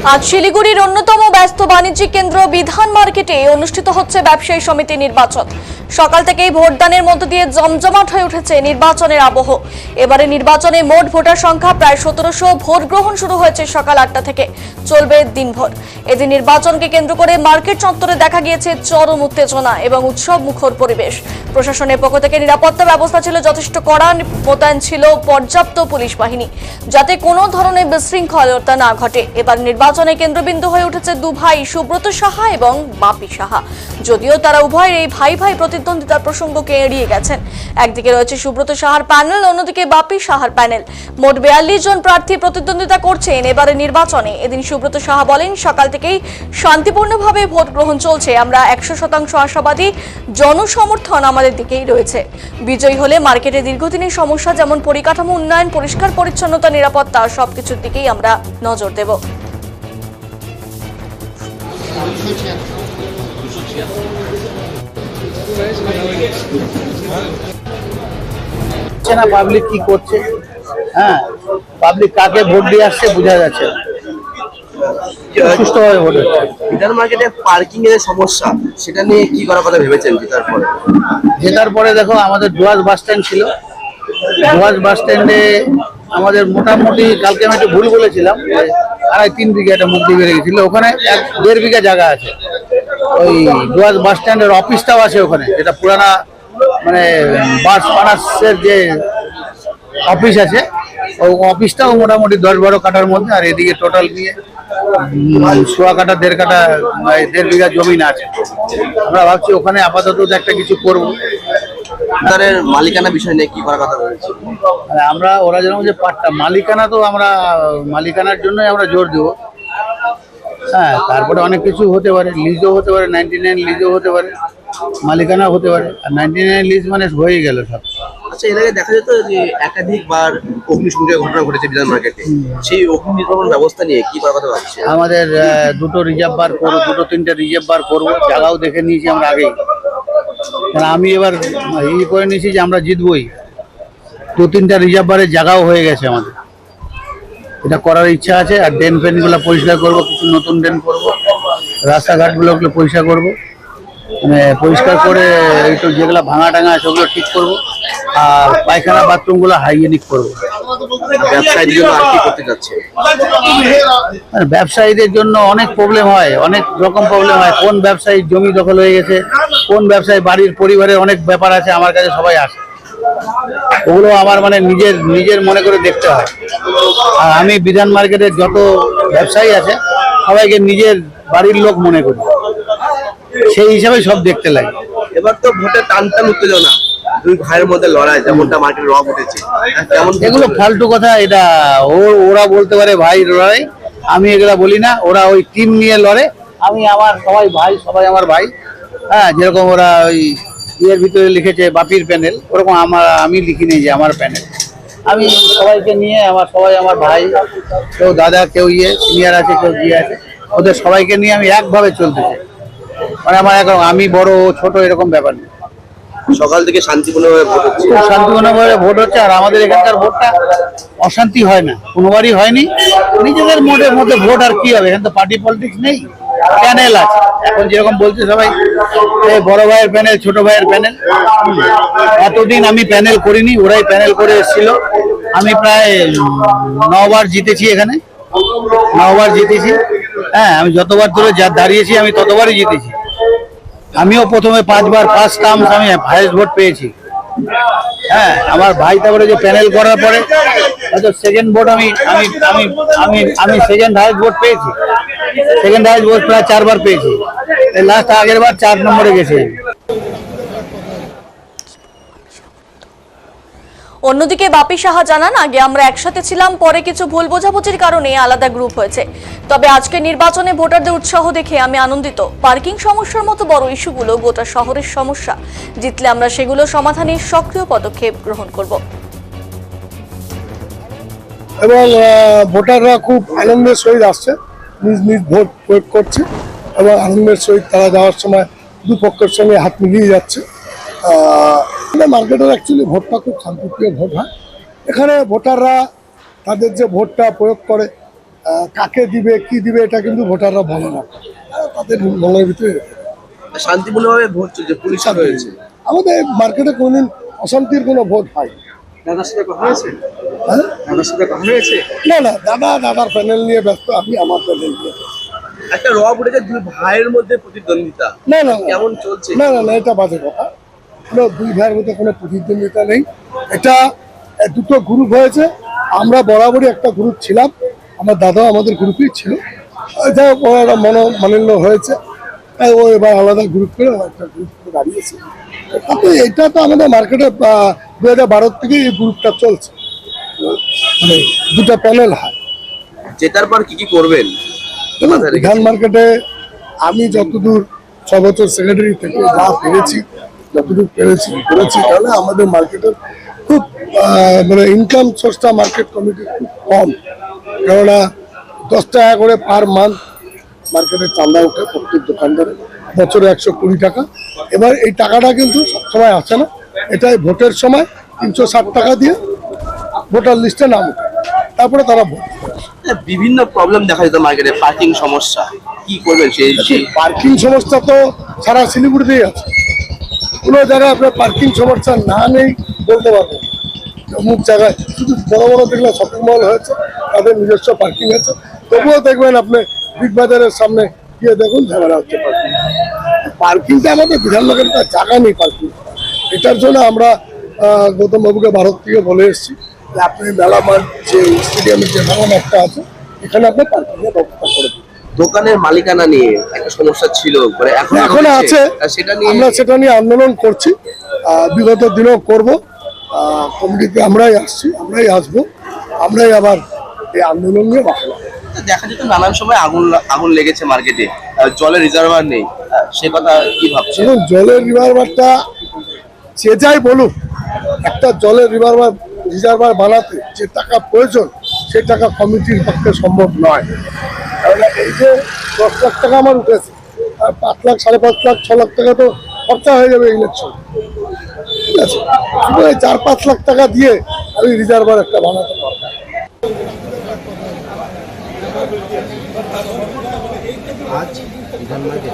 আজ শিলিগুড়ির অন্যতম ব্যস্ত বাণিজ্যিক কেন্দ্র বিধান মার্কেটে অনুষ্ঠিত হচ্ছে ব্যবসায়ী সমিতি নির্বাচন। সকাল থেকেই ভোটদানের মধ্য দিয়ে জমজমাট হয়ে উঠেছে নির্বাচনের আবহ। এবারে নির্বাচনে মোট ভোটার সংখ্যা প্রায় 1700। ভোট গ্রহণ শুরু হয়েছে সকাল 8টা থেকে, চলবে দিনভর। এদিন নির্বাচনকে কেন্দ্র করে মার্কেট চত্বরে দেখা গিয়েছে চরম উত্তেজনা এবং উৎসব মুখর পরিবেশ। প্রশাসনের পক্ষ থেকে নিরাপত্তা ব্যবস্থা ছিল যথেষ্ট কড়া, মোতায়েন ছিল পর্যাপ্ত পুলিশ বাহিনী, যাতে কোনো ধরনের বিশৃঙ্খলতা না ঘটে। এবার নির্বাচনে কেন্দ্রবিন্দু হয়ে উঠেছে দু ভাই সুব্রত সাহা এবং বাপি সাহা। যদিও তারা উভয়ের এই ভাই ভাই প্রতিদ্বন্দ্বিতার প্রসঙ্গকে এড়িয়ে গেছেন। একদিকে রয়েছে সুব্রত সাহার প্যানেল, অন্যদিকে বাপি সাহার প্যানেল। মোট 42 জন প্রার্থী প্রতিদ্বন্দ্বিতা করছেন এবারে নির্বাচনে। এদিন সুব্রত সাহা বলেন, সকাল থেকেই শান্তিপূর্ণভাবে ভোট গ্রহণ চলছে। আমরা 100% আশাবাদী, জনসমর্থন আমাদের দিকেই রয়েছে। বিজয়ী হলে মার্কেটে দীর্ঘদিনের সমস্যা যেমন পরিকাঠামো উন্নয়ন, পরিষ্কার পরিচ্ছন্নতা, নিরাপত্তা সবকিছুর দিকেই আমরা নজর দেব। পাবলিক কি করছে, হ্যাঁ, পাবলিক কাকে ভোট দিয়ে আসছে বোঝা যাচ্ছে। সুষ্ঠুভাবে ভোট হচ্ছে। বিধান মার্কেটে পার্কিং এর সমস্যা, সেটা নিয়ে কি করার কথা ভেবেছেন জেতার পরে? দেখো, আমাদের ডুয়ার্স বাস স্ট্যান্ড ছিল। ডুয়ার্স বাস স্ট্যান্ডে আমাদের মোটামুটি, কালকে আমি একটু ভুল বলেছিলাম, 2.5-3 বিঘা একটা মুক্তি বেড়ে গেছিল। ওখানে 1.5 বিঘা জায়গা আছে। ওই ডুয়ার্স বাস স্ট্যান্ডের অফিসটাও আছে ওখানে, যেটা পুরানা মানে বাস ফানার্সের যে অফিস আছে, ওই অফিসটাও মোটামুটি 10-12 কাঠার মধ্যে। আর এদিকে টোটাল দিয়ে 1.25 কাঠা 1.5 কাঠা 1.5 বিঘা জমিন আছে। আমরা ভাবছি ওখানে আপাতত একটা কিছু করবো। তাদের মালিকানা বিষয় নিয়ে কি করার কথা বলেছি আমরা, ওরা যেরকম যে পাট্টা মালিকানা, তো আমরা মালিকানার জন্যই আমরা জোর দেবো। হ্যাঁ, তারপরে অনেক কিছু হতে পারে, লিজও হতে পারে, 99 লিজও হতে পারে, মালিকানা হতে পারে। আর 99 লিজ মানে হয়ে গেল সব। আচ্ছা, এর আগে দেখা যেত যে একাধিকবার অগ্নিসংযোগের ঘটনা ঘটেছে বিধান মার্কেটে, সেই অগ্নি নির্বাপন ব্যবস্থা নিয়ে কি করার কথা ভাবছে? আমাদের 2টো রিজার্ভ বার করবো, 2-3টে রিজার্ভ বার করবো। জায়গাও দেখে নিয়েছি আমরা আগেই। কারণ আমি এবার এই করে নিয়েছি যে আমরা জিতবই। 2-3টা রিজার্ভ বারের জায়গাও হয়ে গেছে আমাদের, এটা করার ইচ্ছা আছে। আর ড্রেন ফেনগুলো পরিষ্কার করবো, কিছু নতুন ড্রেন করবো, রাস্তাঘাটগুলো পরিষ্কার করবো, মানে পরিষ্কার করে একটু যেগুলো ভাঙা টাঙা আছে ওগুলো ঠিক করবো। আর পায়খানা বাথরুমগুলো হাইজেনিক করবো। ব্যবসায়ীদের জন্য আর কি করতে যাচ্ছে? ব্যবসায়ীদের জন্য অনেক প্রবলেম হয়, অনেক রকম প্রবলেম হয়। কোন ব্যবসায়ী জমি দখল হয়ে গেছে, কোন ব্যবসায়ী বাড়ির পরিবারের অনেক ব্যাপার আছে, আমার কাছে সবাই আসে। ওগুলো আমার মানে নিজের মনে করে দেখতে হয়। আর আমি বিধান মার্কেটের যত ব্যবসায়ী আছে সবাইকে নিজের বাড়ির লোক মনে করি, সেই হিসাবে সব দেখতে লাগে। এবার তো ভোটে টান উত্তেজনা, দুই ভাইয়ের মধ্যে লড়াই, যেমনটা মার্কেটে রব উঠেছে, এগুলো ফালতু কথা। এটা ওরা বলতে পারে ভাই লড়াই, আমি এগুলা বলি না। ওরা ওই টিম নিয়ে লড়ে, আমি আমার সবাই ভাই, সবাই আমার ভাই। হ্যাঁ, যেরকম ওরা ওই ইয়ের ভিতরে লিখেছে বাপির প্যানেল, ওরকম আমি লিখিনি যে আমার প্যানেল। আমি সবাইকে নিয়ে, সবাই আমার ভাই, কেউ দাদা, কেউ সিনিয়র আছে, কেউ আছে, ওদের সবাইকে নিয়ে আমি একভাবে চলতে চাই। মানে আমার আমি বড় ছোট এরকম ব্যাপার নেই। সকাল থেকে শান্তিপূর্ণভাবে ভোট হচ্ছে, শান্তিপূর্ণভাবে ভোট হচ্ছে। আর আমাদের এখানকার ভোটটা অশান্তি হয় না, কোনোবারই হয়নি। নিজেদের মোটের মধ্যে ভোট আর কি হবে, এখানে তো পার্টি পলিটিক্স নেই, প্যানেল আছে। এখন যেরকম বলছে সবাই, বড় ভাইয়ের প্যানেল, ছোট ভাইয়ের প্যানেল। এতদিন আমি প্যানেল করিনি, ওরাই প্যানেল করে এসেছিল। আমি প্রায় 9 বার জিতেছি, এখানে 9 বার জিতেছি। হ্যাঁ, আমি যতবার ধরে দাঁড়িয়েছি আমি ততবারই জিতেছি। আমিও প্রথমে 5 বার ফার্স্ট টার্ম আমি হাইয়েস্ট ভোট পেয়েছি। হ্যাঁ, আমার ভাই তারপরে যে প্যানেল করার পরে হয়তো সেকেন্ড ভোট আমি সেকেন্ড হাইয়েস্ট ভোট পেয়েছি। সেকেন্ড হাইয়েস্ট ভোট প্রায় 4 বার পেয়েছি। লাস্ট আগের বার 4 নম্বরে গেছি। অন্যদিকে বাপি সাহা জানান, আগে আমরা একসাথে ছিলাম, পরে কিছু ভুল বোঝাবুঝির কারণে আলাদা গ্রুপ হয়েছে। তবে আজকে নির্বাচনে ভোটারদের উৎসাহ দেখে আমি আনন্দিত। পার্কিং সমস্যার মতো বড় ইস্যুগুলো গোটা শহরের সমস্যা। জিতলে আমরা সেগুলো সমাধানে সক্রিয় পদক্ষেপ গ্রহণ করব। এবং ভোটাররা খুব আনন্দের সহিত আসছে, নিজ ভোট প্রয়োগ করছে এবং আনন্দের সহিত তারা যাওয়ার সময় দুপক্ষের সঙ্গে হাত মিলিয়ে যাচ্ছে। মার্কেটের অ্যাকচুয়ালি ভোটটা খুব শান্তিপ্রিয় ভোট হয়। এখানে ভোটাররা তাদের যে ভোটটা প্রয়োগ করে কাকে দিবে কি দিবে এটা কিন্তু ভোটাররা বলে না, তাদের মনের ভিতরে শান্তিপূর্ণভাবে ভোট চলছে, পুলিশ রয়েছে। আমাদের মার্কেটে কোনোদিন অশান্তির কোনো ভোট হয় দাদার সাথে কথা হয়েছে? হ্যাঁ? দাদার সাথে কথা হয়েছে? না দাদার প্যানেল নিয়ে ব্যস্ত, আমি আমার প্যানেল নিয়ে ব্যস্ত। একটা র উঠেছে দুই ভাইয়ের মধ্যে প্রতিদ্বন্দ্বিতা, না কেমন চলছে? না এটা বাজে কথা। কোনো দুই ভাইয়ের মধ্যে কোনো প্রতিদ্বন্দ্বিতা নেই। এটা দুটো গ্রুপ হয়েছে, আমরা বরাবরই একটা গ্রুপ ছিলাম, আমার দাদাও আমাদের গ্রুপেই ছিল। যাই হোক ওরা মনোমালিন্য হয়েছে, তাই ও এবার আলাদা গ্রুপ করে একটা গ্রুপ করে দাঁড়িয়েছে। তাতে এটা তো আমাদের মার্কেটে 2012 থেকে এই গ্রুপটা চলছে, মানে দুটো প্যানেল হয়। জেতার পর কি করবেন? বিধান মার্কেটে আমি যতদূর 6 বছর সেক্রেটারি থেকে যা পেরেছি, যতদূর করেছি তাহলে আমাদের মার্কেটের খুব মানে ইনকাম সোর্সটা মার্কেট কমিটির খুব কম, কেননা 10 টাকা করে পার মান্থ মার্কেটের চাঁদা ওঠে প্রত্যেক দোকানদারে, বছরে 120 টাকা। এবার এই টাকাটা কিন্তু সবসময় আসে না, এটাই ভোটের সময় 360 টাকা দিয়ে ভোটার লিস্টে নাম ওঠে, তারপরে তারা ভোট। বিভিন্ন প্রবলেম দেখা যেত মার্কেটে, পার্কিং সমস্যা, কি করবেন সেই? পার্কিং সমস্যা তো সারা শিলিগুড়িতেই আছে, কোনো জায়গায় আপনার পার্কিং সমস্যা না নেই বলতে পারবো। অমুক জায়গায় শুধু বড় বড় দেখলে শপিং মল হয়েছে, তাদের নিজস্ব পার্কিং আছে, তবুও দেখবেন আপনি বিগ বাজারের সামনে গিয়ে দেখুন ঝামেলা হচ্ছে পার্কিংটা আমাদের বিধান মার্কেটে জায়গা নেই পার্কিং। এটার জন্য আমরা গৌতম বাবুকে ভারত থেকে বলে এসেছি যে আপনি মেলা মাঠ যে স্টেডিয়ামের যে মেলা মাঠটা আছে এখানে আপনি পার্কিংয়ের ব্যবস্থা করে দিন। দোকানের মালিকানা নিয়ে একটা সমস্যা ছিল, মানে এখন আছে, সেটা নিয়ে আমরা সেটা নিয়ে আন্দোলন করছি, বিগত দিনেও করব। কমিটিতে আমরাই আসবো, আমরাই আবার এই আন্দোলন নিয়ে বাঁচলাম। দেখা যেত নানান সময় আগুন লেগেছে মার্কেটে, জলের রিজার্ভার নেই, সে কথা কি ভাবছেন? এখন জলের রিজার্ভারটা যে যাই বলুক, একটা জলের রিজার্ভার বানাতে যে টাকা প্রয়োজন সে টাকা কমিটির পক্ষে সম্ভব নয়। কারণ এই যে 10 লাখ টাকা আমার উঠেছে, আর 5 লাখ 5.5 লাখ 6 লাখ টাকা তো খরচা হয়ে যাবে ইলেকশন, ঠিক আছে? 4-5 লাখ টাকা দিয়ে আমি রিজার্ভার একটা বানাতে পারবো। আজ বিধান মার্কেটে